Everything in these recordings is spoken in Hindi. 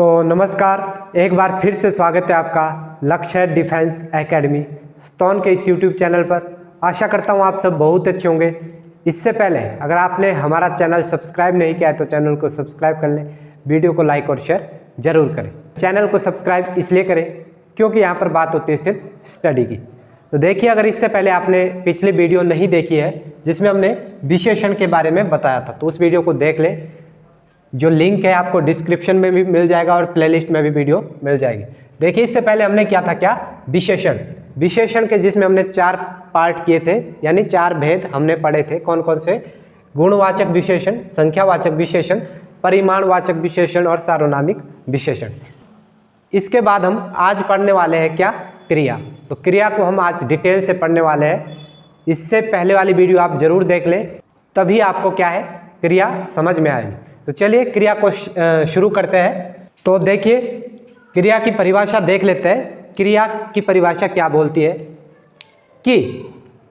तो नमस्कार, एक बार फिर से स्वागत है आपका लक्ष्य डिफेंस एकेडमी स्टोन के इस यूट्यूब चैनल पर। आशा करता हूँ आप सब बहुत अच्छे होंगे। इससे पहले अगर आपने हमारा चैनल सब्सक्राइब नहीं किया है तो चैनल को सब्सक्राइब कर लें, वीडियो को लाइक और शेयर ज़रूर करें। चैनल को सब्सक्राइब इसलिए करें क्योंकि यहाँ पर बात होती है सिर्फ स्टडी की। तो देखिए, अगर इससे पहले आपने पिछली वीडियो नहीं देखी है जिसमें हमने विशेषण के बारे में बताया था तो उस वीडियो को देख लें। जो लिंक है आपको डिस्क्रिप्शन में भी मिल जाएगा और प्लेलिस्ट में भी वीडियो मिल जाएगी। देखिए, इससे पहले हमने किया था क्या, विशेषण के जिसमें हमने 4 पार्ट किए थे, यानी 4 भेद हमने पढ़े थे। कौन कौन से? गुणवाचक विशेषण, संख्यावाचक विशेषण, परिमाणवाचक विशेषण और सार्वनामिक विशेषण। इसके बाद हम आज पढ़ने वाले हैं क्या, क्रिया। तो क्रिया को हम आज डिटेल से पढ़ने वाले हैं। इससे पहले वाली वीडियो आप जरूर देख लें, तभी आपको क्या है, क्रिया समझ में आएगी। तो चलिए क्रिया को शुरू करते हैं। तो देखिए, क्रिया की परिभाषा देख लेते हैं। क्रिया की परिभाषा क्या बोलती है कि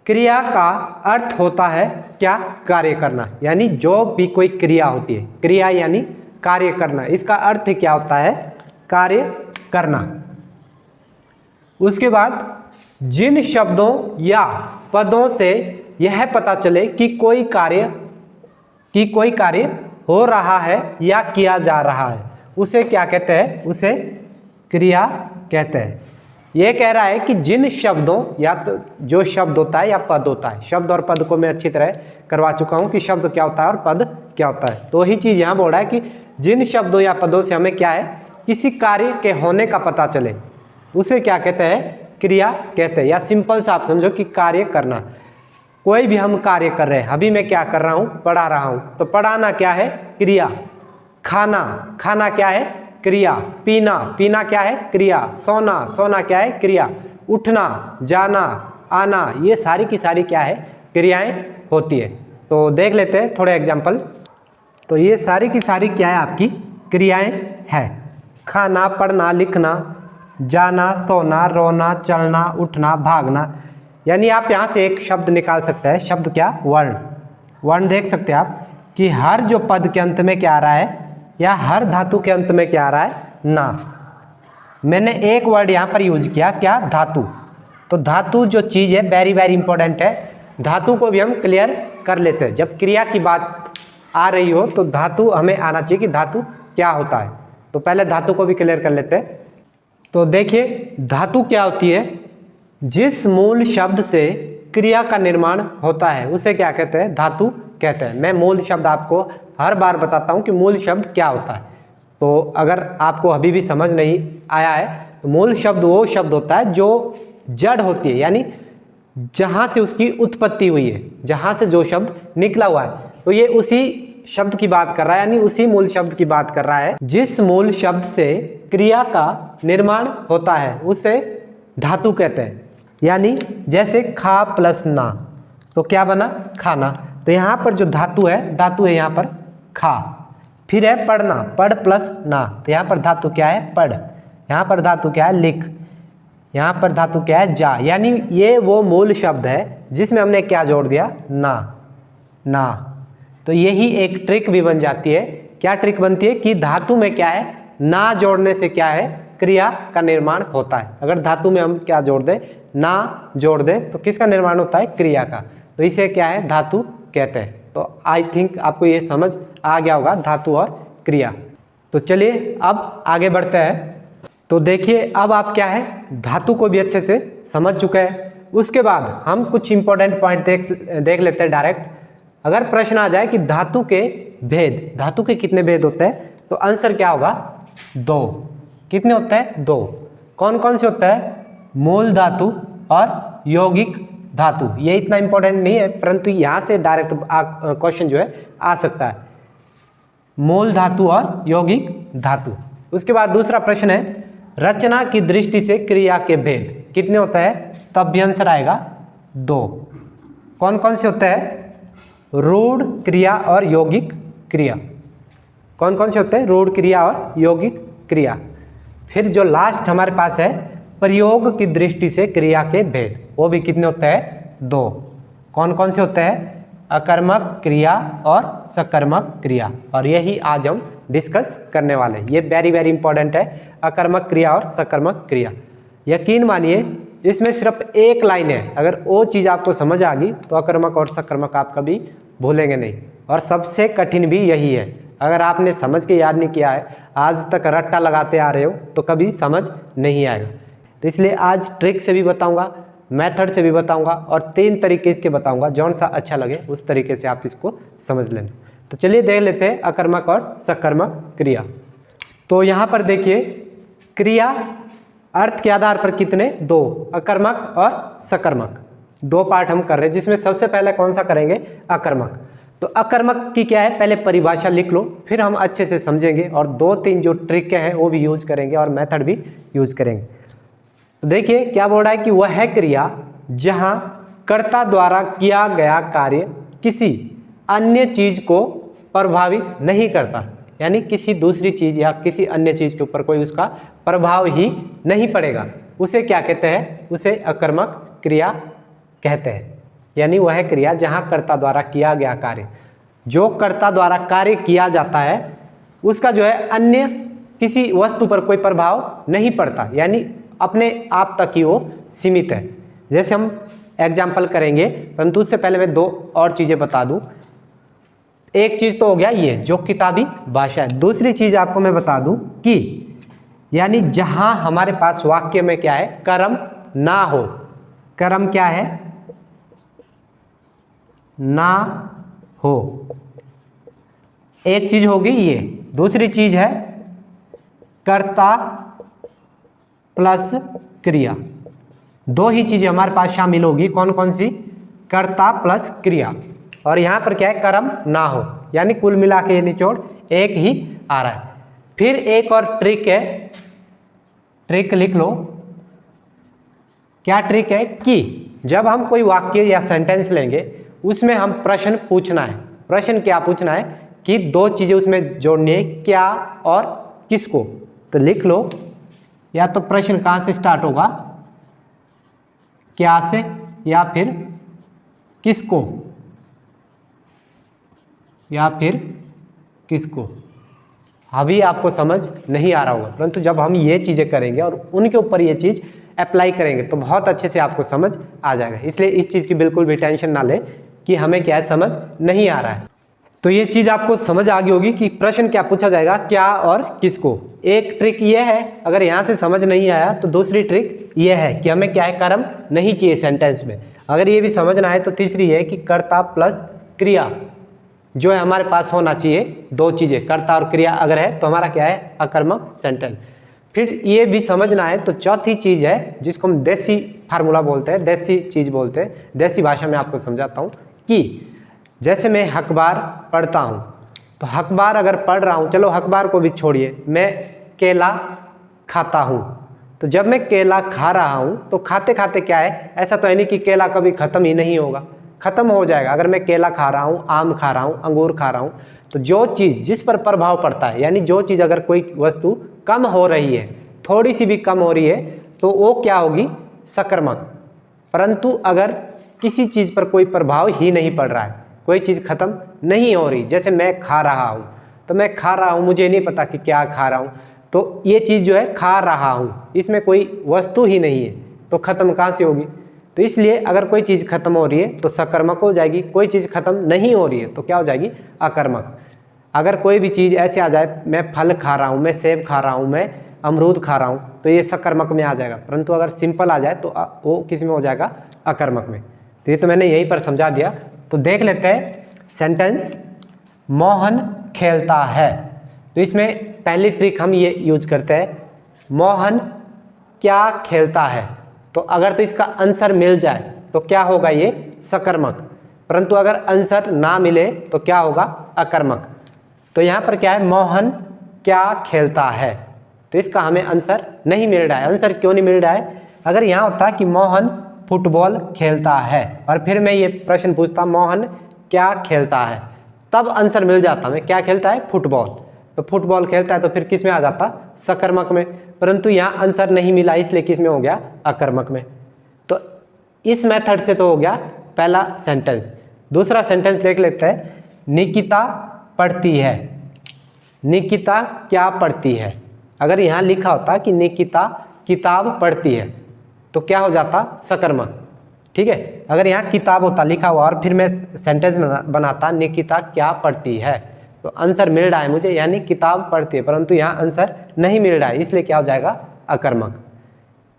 क्रिया का अर्थ होता है क्या, कार्य करना। यानी जो भी कोई क्रिया होती है, क्रिया यानी कार्य करना, इसका अर्थ क्या होता है, कार्य करना। उसके बाद जिन शब्दों या पदों से यह पता चले कि कोई कार्य हो रहा है या किया जा रहा है, उसे क्या कहते हैं, उसे क्रिया कहते हैं। यह कह रहा है कि जिन शब्दों या तो जो शब्द होता है या पद होता है, शब्द और पद को मैं अच्छी तरह करवा चुका हूं कि शब्द क्या होता है और पद क्या होता है। तो वही चीज़ यहाँ बोल रहा है कि जिन शब्दों या पदों से हमें क्या है, किसी कार्य के होने का पता चले, उसे क्या कहते हैं, क्रिया कहते हैं। या सिंपल सा आप समझो कि कार्य करना। कोई भी हम कार्य कर रहे हैं, अभी मैं क्या कर रहा हूँ, पढ़ा रहा हूँ, तो पढ़ाना क्या है, क्रिया। खाना क्या है, क्रिया। पीना क्या है, क्रिया। सोना क्या है, क्रिया। उठना, जाना, आना, ये सारी की सारी क्या है, क्रियाएं होती है। तो देख लेते हैं थोड़े एग्जाम्पल। तो ये सारी की सारी क्या है, आपकी क्रियाएं हैं। खाना, पढ़ना, लिखना, जाना, सोना, रोना, चलना, उठना, भागना। यानी आप यहाँ से एक शब्द निकाल सकते हैं। शब्द क्या, वर्ण देख सकते हैं आप कि हर जो पद के अंत में क्या आ रहा है, या हर धातु के अंत में क्या आ रहा है, ना। मैंने एक वर्ड यहाँ पर यूज किया, क्या, धातु। तो धातु जो चीज़ है वेरी वेरी इंपॉर्टेंट है। धातु को भी हम क्लियर कर लेते हैं। जब क्रिया की बात आ रही हो तो धातु हमें आना चाहिए कि धातु क्या होता है। तो पहले धातु को भी क्लियर कर लेते हैं। तो देखिए, धातु क्या होती है, जिस मूल शब्द से क्रिया का निर्माण होता है उसे क्या कहते हैं, धातु कहते हैं। मैं मूल शब्द आपको हर बार बताता हूँ कि मूल शब्द क्या होता है। तो अगर आपको अभी भी समझ नहीं आया है तो मूल शब्द वो शब्द होता है जो जड़ होती है, यानी जहाँ से उसकी उत्पत्ति हुई है, जहाँ से जो शब्द निकला हुआ है। तो ये उसी शब्द की बात कर रहा है, यानी उसी मूल शब्द की बात कर रहा है। जिस मूल शब्द से क्रिया का निर्माण होता है उसे धातु कहते हैं। यानी जैसे खा प्लस ना, तो क्या बना, खाना। तो यहाँ पर जो धातु है यहाँ पर खा। फिर है पढ़ना, पढ़ प्लस ना, तो यहाँ पर धातु क्या है, पढ़। यहाँ पर धातु क्या है, लिख। यहाँ पर धातु क्या है, जा। यानी ये वो मूल शब्द है जिसमें हमने क्या जोड़ दिया, ना। तो यही एक ट्रिक भी बन जाती है। क्या ट्रिक बनती है कि धातु में क्या है, ना जोड़ने से क्या है, क्रिया का निर्माण होता है। अगर धातु में हम क्या जोड़ दें, ना जोड़ दें, तो किसका निर्माण होता है, क्रिया का। तो इसे क्या है, धातु कहते हैं। तो आई थिंक आपको ये समझ आ गया होगा, धातु और क्रिया। तो चलिए अब आगे बढ़ते हैं। तो देखिए, अब आप क्या है, धातु को भी अच्छे से समझ चुके हैं। उसके बाद हम कुछ इंपॉर्टेंट पॉइंट देख लेते हैं डायरेक्ट। अगर प्रश्न आ जाए कि धातु के भेद, धातु के कितने भेद होते हैं, तो आंसर क्या होगा, 2। कितने होते हैं, 2। कौन कौन से होता है, मूल धातु और यौगिक धातु। ये इतना इंपॉर्टेंट नहीं है, परंतु यहाँ से डायरेक्ट क्वेश्चन जो है आ सकता है, मूल धातु और यौगिक धातु। उसके बाद दूसरा प्रश्न है, रचना की दृष्टि से क्रिया के भेद कितने होता है, तब भी आंसर आएगा 2। कौन कौन से होते हैं, रूढ़ क्रिया और यौगिक क्रिया। कौन कौन से होते हैं, रूढ़ क्रिया और यौगिक क्रिया। फिर जो लास्ट हमारे पास है, प्रयोग की दृष्टि से क्रिया के भेद, वो भी कितने होते हैं, 2। कौन कौन से होते हैं, अकर्मक क्रिया और सकर्मक क्रिया, और यही आज हम डिस्कस करने वाले हैं। ये वेरी वेरी इंपॉर्टेंट है, अकर्मक क्रिया और सकर्मक क्रिया। यकीन मानिए इसमें सिर्फ एक लाइन है, अगर वो चीज़ आपको समझ आ गई तो अकर्मक और सकर्मक आप कभी भूलेंगे नहीं। और सबसे कठिन भी यही है, अगर आपने समझ के याद नहीं किया है, आज तक रट्टा लगाते आ रहे हो तो कभी समझ नहीं आएगा। तो इसलिए आज ट्रिक से भी बताऊंगा, मेथड से भी बताऊंगा, और 3 तरीके इसके बताऊंगा, जौन सा अच्छा लगे उस तरीके से आप इसको समझ लेना। तो चलिए देख लेते हैं अकर्मक और सकर्मक क्रिया। तो यहाँ पर देखिए क्रिया अर्थ के आधार पर कितने, 2, अकर्मक और सकर्मक, 2 पार्ट हम कर रहे हैं, जिसमें सबसे पहले कौन सा करेंगे, अकर्मक। तो अकर्मक की क्या है, पहले परिभाषा लिख लो, फिर हम अच्छे से समझेंगे और 2-3 जो ट्रिक हैं वो भी यूज करेंगे और मेथड भी यूज करेंगे। तो देखिए क्या बोल रहा है कि वह है क्रिया जहां कर्ता द्वारा किया गया कार्य किसी अन्य चीज को प्रभावित नहीं करता, यानी किसी दूसरी चीज या किसी अन्य चीज के ऊपर कोई उसका प्रभाव ही नहीं पड़ेगा, उसे क्या कहते हैं, उसे अकर्मक क्रिया कहते हैं। यानी वह क्रिया जहां कर्ता द्वारा किया गया कार्य, जो कर्ता द्वारा कार्य किया जाता है उसका जो है अन्य किसी वस्तु पर कोई प्रभाव नहीं पड़ता, यानी अपने आप तक ही वो सीमित है। जैसे हम एग्जाम्पल करेंगे, परंतु उससे पहले मैं 2 और चीज़ें बता दूं। एक चीज़ तो हो गया ये जो किताबी भाषा है, दूसरी चीज़ आपको मैं बता दूं कि यानी जहां हमारे पास वाक्य में क्या है, कर्म ना हो, कर्म क्या है, ना हो, एक चीज होगी ये। दूसरी चीज है कर्ता प्लस क्रिया, 2 ही चीजें हमारे पास शामिल होगी। कौन कौन सी, कर्ता प्लस क्रिया, और यहां पर क्या है, कर्म ना हो, यानी कुल मिला के ये निचोड़ एक ही आ रहा है। फिर एक और ट्रिक है, ट्रिक लिख लो। क्या ट्रिक है कि जब हम कोई वाक्य या सेंटेंस लेंगे उसमें हम प्रश्न पूछना है। प्रश्न क्या पूछना है कि 2 चीजें उसमें जोड़नी है, क्या और किसको। तो लिख लो, या तो प्रश्न कहाँ से स्टार्ट होगा, क्या से या फिर किसको, या फिर किसको। अभी आपको समझ नहीं आ रहा होगा, परंतु जब हम ये चीज़ें करेंगे और उनके ऊपर ये चीज़ अप्लाई करेंगे तो बहुत अच्छे से आपको समझ आ जाएगा। इसलिए इस चीज़ की बिल्कुल भी टेंशन ना ले कि हमें क्या है समझ नहीं आ रहा है। तो ये चीज़ आपको समझ आ गई होगी कि प्रश्न क्या पूछा जाएगा, क्या और किसको। एक ट्रिक ये है, अगर यहाँ से समझ नहीं आया तो दूसरी ट्रिक ये है कि हमें क्या है, कर्म नहीं चाहिए सेंटेंस में। अगर ये भी समझना है तो तीसरी है कि कर्ता प्लस क्रिया जो है हमारे पास होना चाहिए। 2 चीज़ें, कर्ता और क्रिया अगर है तो हमारा क्या है, अकर्मक सेंटेंस। फिर ये भी समझना है तो चौथी चीज़ है जिसको हम देसी फार्मूला बोलते हैं, देसी चीज़ बोलते हैं, देसी भाषा में आपको समझाता हूँ कि जैसे मैं अखबार पढ़ता हूँ, तो अखबार अगर पढ़ रहा हूँ, चलो अखबार को भी छोड़िए, मैं केला खाता हूँ, तो जब मैं केला खा रहा हूँ तो खाते खाते क्या है, ऐसा तो है नहीं कि केला कभी ख़त्म ही नहीं होगा, ख़त्म हो जाएगा। अगर मैं केला खा रहा हूँ, आम खा रहा हूँ, अंगूर खा रहा हूँ, तो जो चीज़ जिस पर प्रभाव पड़ता है, यानी जो चीज़ अगर कोई वस्तु कम हो रही है, थोड़ी सी भी कम हो रही है, तो वो क्या होगी, सकर्मक। परंतु अगर किसी चीज़ पर कोई प्रभाव ही नहीं पड़ रहा है, कोई चीज़ ख़त्म नहीं हो रही, जैसे मैं खा रहा हूँ, तो मैं खा रहा हूँ, मुझे नहीं पता कि क्या खा रहा हूँ, तो ये चीज़ जो है खा रहा हूँ, इसमें कोई वस्तु ही नहीं है, तो ख़त्म कहाँ से होगी। तो इसलिए अगर कोई चीज़ खत्म हो रही है तो सकर्मक हो जाएगी, कोई चीज़ खत्म नहीं हो रही है तो क्या हो जाएगी, अकर्मक। अगर कोई भी चीज़ ऐसे आ जाए, मैं फल खा रहा हूँ, मैं सेब खा रहा हूँ, मैं अमरूद खा रहा हूँ, तो ये सकर्मक में आ जाएगा। परंतु अगर सिंपल आ जाए तो वो किस में हो जाएगा, अकर्मक में। तो ये तो मैंने यहीं पर समझा दिया। तो देख लेते हैं सेंटेंस, मोहन खेलता है। तो इसमें पहली ट्रिक हम ये यूज करते हैं, मोहन क्या खेलता है। तो अगर तो इसका आंसर मिल जाए तो क्या होगा, ये सकर्मक। परंतु अगर आंसर ना मिले तो क्या होगा, अकर्मक। तो यहाँ पर क्या है, मोहन क्या खेलता है, तो इसका हमें आंसर नहीं मिल रहा है। आंसर क्यों नहीं मिल रहा है, अगर यहाँ होता कि मोहन फुटबॉल खेलता है और फिर मैं ये प्रश्न पूछता मोहन क्या खेलता है, तब आंसर मिल जाता। मैं क्या खेलता है, फुटबॉल, तो फुटबॉल खेलता है, तो फिर किस में आ जाता, सकर्मक में। परंतु यहाँ आंसर नहीं मिला, इसलिए किस में हो गया, अकर्मक में। तो इस मेथड से तो हो गया पहला सेंटेंस। दूसरा सेंटेंस देख लेते हैं, निकिता पढ़ती है। निकिता क्या पढ़ती है? अगर यहाँ लिखा होता कि निकिता किताब पढ़ती है तो क्या हो जाता? सकर्मक। ठीक है, अगर यहाँ किताब होता लिखा हुआ और फिर मैं सेंटेंस बनाता निकिता क्या पढ़ती है, तो आंसर मिल रहा है मुझे, यानी किताब पढ़ती है, परंतु यहाँ आंसर नहीं मिल रहा है, इसलिए क्या हो जाएगा? अकर्मक।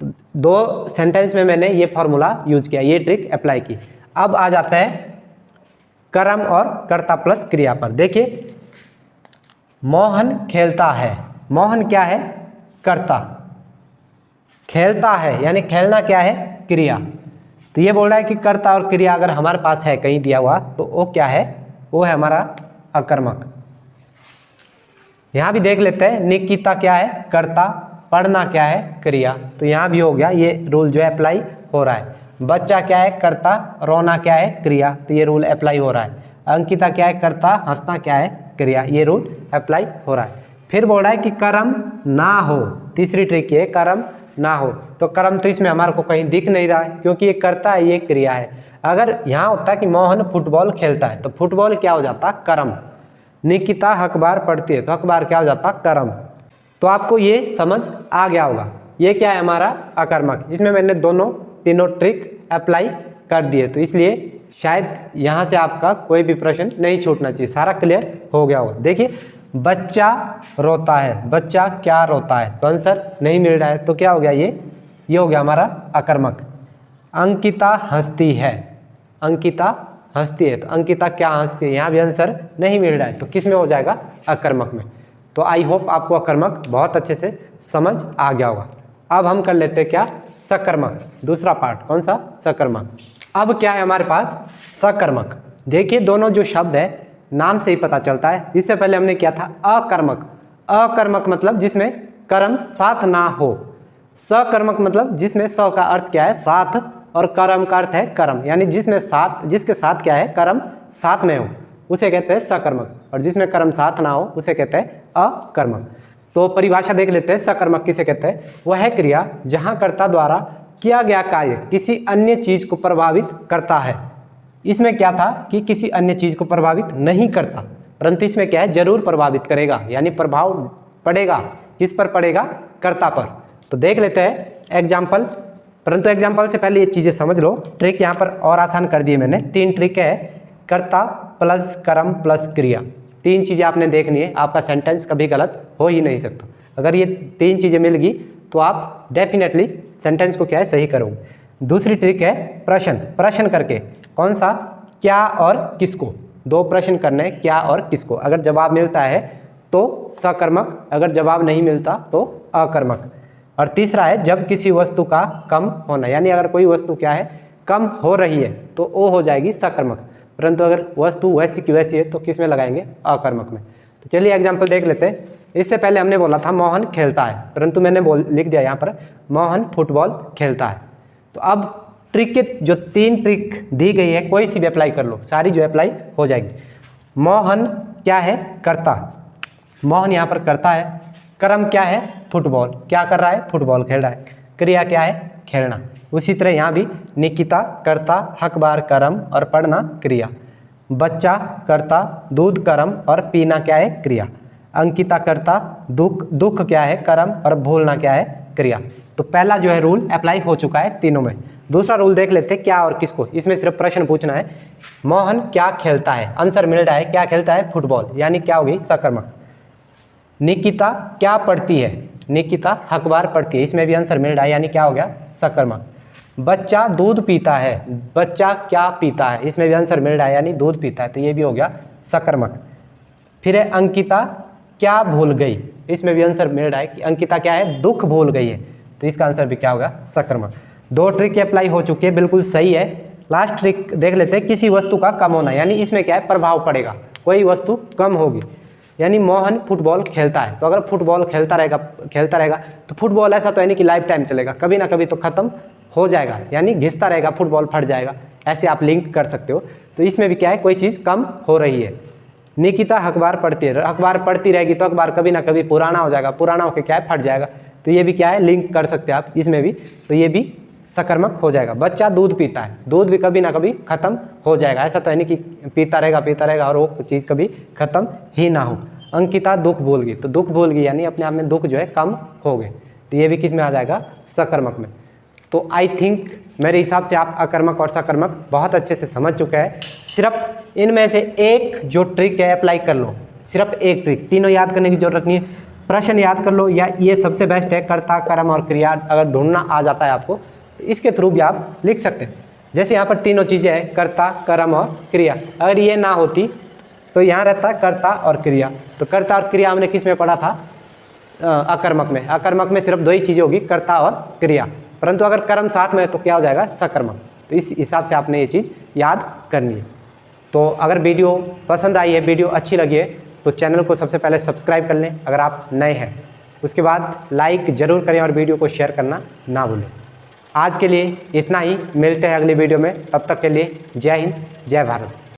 तो दो सेंटेंस में मैंने ये फॉर्मूला यूज किया, ये ट्रिक अप्लाई की। अब आ जाता है कर्म और कर्ता प्लस क्रिया पर। देखिए, मोहन खेलता है। मोहन क्या है? कर्ता। खेलता है यानी खेलना क्या है? क्रिया। तो ये बोल रहा है कि कर्ता और क्रिया अगर हमारे पास है कहीं दिया हुआ तो वो क्या है? वो है हमारा अकर्मक। यहाँ भी देख लेते हैं, निकिता क्या है? कर्ता, पढ़ना क्या है? क्रिया। तो यहाँ भी हो गया, ये रूल जो है अप्लाई हो रहा है। बच्चा क्या है? कर्ता, रोना क्या है? क्रिया। तो ये रूल अप्लाई हो रहा है। अंकिता क्या है? कर्ता, हंसना क्या है? क्रिया। ये रूल अप्लाई हो रहा है। फिर बोल रहा है कि कर्म ना हो। तीसरी ट्रिक ये, कर्म ना हो। तो कर्म तो इसमें हमारे को कहीं दिख नहीं रहा है, क्योंकि ये कर्ता है, ये क्रिया है। अगर यहाँ होता कि मोहन फुटबॉल खेलता है तो फुटबॉल क्या हो जाता? कर्म। निकिता अखबार पढ़ती है तो अखबार क्या हो जाता? कर्म। तो आपको ये समझ आ गया होगा, ये क्या है? हमारा अकर्मक। इसमें मैंने तीनों ट्रिक अप्लाई कर दिए, तो इसलिए शायद यहाँ से आपका कोई भी प्रश्न नहीं छूटना चाहिए, सारा क्लियर हो गया होगा। देखिए, बच्चा रोता है। बच्चा क्या रोता है? तो आंसर नहीं मिल रहा है, तो क्या हो गया? ये हो गया हमारा अकर्मक। अंकिता हंसती है। अंकिता हंसती है तो अंकिता क्या हंसती है? यहाँ भी आंसर नहीं मिल रहा है, तो किस में हो जाएगा? अकर्मक में। तो आई होप आपको अकर्मक बहुत अच्छे से समझ आ गया होगा। अब हम कर लेते हैं क्या? सकर्मक। दूसरा पार्ट कौन सा? सकर्मक। अब क्या है हमारे पास? सकर्मक। देखिए, दोनों जो शब्द है नाम से ही पता चलता है। इससे पहले हमने किया था अकर्मक। अकर्मक मतलब जिसमें कर्म साथ ना हो। सकर्मक मतलब जिसमें स का अर्थ क्या है? साथ, और कर्म का अर्थ है कर्म, यानी जिसके साथ क्या है? कर्म साथ में हो, उसे कहते हैं सकर्मक। और जिसमें कर्म साथ ना हो उसे कहते हैं अकर्मक। तो परिभाषा देख लेते हैं, सकर्मक किसे कहते हैं? वह है क्रिया जहाँ कर्ता द्वारा किया गया कार्य किसी अन्य चीज को प्रभावित करता है। इसमें क्या था कि किसी अन्य चीज को प्रभावित नहीं करता, परंतु इसमें क्या है? जरूर प्रभावित करेगा, यानी प्रभाव पड़ेगा। किस पर पड़ेगा? कर्ता पर। तो देख लेते हैं एग्जाम्पल, परंतु एग्जाम्पल से पहले ये चीज़ें समझ लो। ट्रिक यहाँ पर और आसान कर दिए मैंने। 3 ट्रिक है, कर्ता प्लस कर्म प्लस क्रिया। 3 चीज़ें आपने देखनी है, आपका सेंटेंस कभी गलत हो ही नहीं सकता। अगर ये 3 चीज़ें मिल गई तो आप डेफिनेटली सेंटेंस को क्या है? सही करोगे। दूसरी ट्रिक है प्रश्न। प्रश्न करके कौन सा? क्या और किसको। 2 प्रश्न करने हैं, क्या और किसको। अगर जवाब मिलता है तो सकर्मक, अगर जवाब नहीं मिलता तो अकर्मक। और तीसरा है जब किसी वस्तु का कम होना, यानी अगर कोई वस्तु क्या है? कम हो रही है तो वो हो जाएगी सकर्मक, परंतु अगर वस्तु वैसी की वैसी है तो किस में लगाएंगे? अकर्मक में। तो चलिए एग्जाम्पल देख लेते हैं। इससे पहले हमने बोला था मोहन खेलता है, परंतु मैंने लिख दिया यहाँ पर मोहन फुटबॉल खेलता है। तो अब ट्रिक के जो 3 ट्रिक दी गई है, कोई सी भी अप्लाई कर लो, सारी जो अप्लाई हो जाएगी। मोहन क्या है? कर्ता। मोहन यहाँ पर करता है। कर्म क्या है? फुटबॉल। क्या कर रहा है? फुटबॉल खेल रहा है। क्रिया क्या है? खेलना। उसी तरह यहाँ भी निकिता कर्ता, अखबार कर्म और पढ़ना क्रिया। बच्चा कर्ता, दूध कर्म और पीना क्या है? क्रिया। अंकिता कर्ता, दुख क्या है? कर्म और भूलना क्या है? क्रिया। तो पहला जो है रूल अप्लाई हो चुका है तीनों में। दूसरा रूल देख लेते हैं, क्या और किसको। इसमें सिर्फ प्रश्न पूछना है। मोहन क्या खेलता है? आंसर मिल रहा है, क्या खेलता है? फुटबॉल, यानी क्या हो गई? सकर्मक। निकिता क्या पढ़ती है? निकिता अखबार पढ़ती है, इसमें भी आंसर मिल रहा है, यानी क्या हो गया? सकर्मक। बच्चा दूध पीता है। बच्चा क्या पीता है? इसमें भी आंसर मिल रहा है, यानी दूध पीता है, तो ये भी हो गया सकर्मक। फिर है अंकिता क्या भूल गई। इसमें भी आंसर मिल रहा है कि अंकिता क्या है? दुख भूल गई है, तो इसका आंसर भी क्या होगा? सकर्मक। 2 ट्रिक अप्लाई हो चुकी है, बिल्कुल सही है। लास्ट ट्रिक देख लेते हैं, किसी वस्तु का कम होना, यानी इसमें क्या है? प्रभाव पड़ेगा, कोई वस्तु कम होगी। यानी मोहन फुटबॉल खेलता है, तो अगर फुटबॉल खेलता रहेगा तो फुटबॉल ऐसा तो है नहीं कि लाइफ टाइम चलेगा, कभी ना कभी तो खत्म हो जाएगा, यानी घिसता रहेगा, फुटबॉल फट जाएगा। ऐसे आप लिंक कर सकते हो। तो इसमें भी क्या है? कोई चीज़ कम हो रही है। निकिता अखबार पढ़ती है, अखबार पढ़ती रहेगी तो अखबार कभी ना कभी पुराना हो जाएगा, पुराना होकर क्या है? फट जाएगा। तो ये भी क्या है? लिंक कर सकते हैं आप इसमें भी, तो ये भी सकर्मक हो जाएगा। बच्चा दूध पीता है, दूध भी कभी ना कभी ख़त्म हो जाएगा, ऐसा तो है नहीं कि पीता रहेगा और वो चीज़ कभी ख़त्म ही ना हो। अंकिता दुख भूल गई, तो दुख भूल गई यानी अपने आप में दुख जो है कम हो गए, तो ये भी किस में आ जाएगा, सकर्मक में। तो आई थिंक मेरे हिसाब से आप अकर्मक और सकर्मक बहुत अच्छे से समझ चुके हैं। सिर्फ इनमें से एक जो ट्रिक है अप्लाई कर लो, सिर्फ एक ट्रिक, तीनों याद करने की जरूरत नहीं है। प्रश्न याद कर लो, या ये सबसे बेस्ट है, कर्ता कर्म और क्रिया अगर ढूंढना आ जाता है आपको तो इसके थ्रू भी आप लिख सकते हैं। जैसे यहाँ पर तीनों चीज़ें हैं, कर्ता कर्म और क्रिया, अगर ये ना होती तो यहाँ रहता कर्ता और क्रिया। तो कर्ता और क्रिया हमने किस में पढ़ा था, अकर्मक में। अकर्मक में सिर्फ दो ही चीज़ें होगी, कर्ता और क्रिया, परंतु अगर कर्म साथ में है तो क्या हो जाएगा, सकर्मक। तो इस हिसाब से आपने ये चीज़ याद करनी है। तो अगर वीडियो पसंद आई है, वीडियो अच्छी लगी है, तो चैनल को सबसे पहले सब्सक्राइब कर लें अगर आप नए हैं, उसके बाद लाइक ज़रूर करें और वीडियो को शेयर करना ना भूलें। आज के लिए इतना ही, मिलते हैं अगली वीडियो में, तब तक के लिए जय हिंद जय भारत।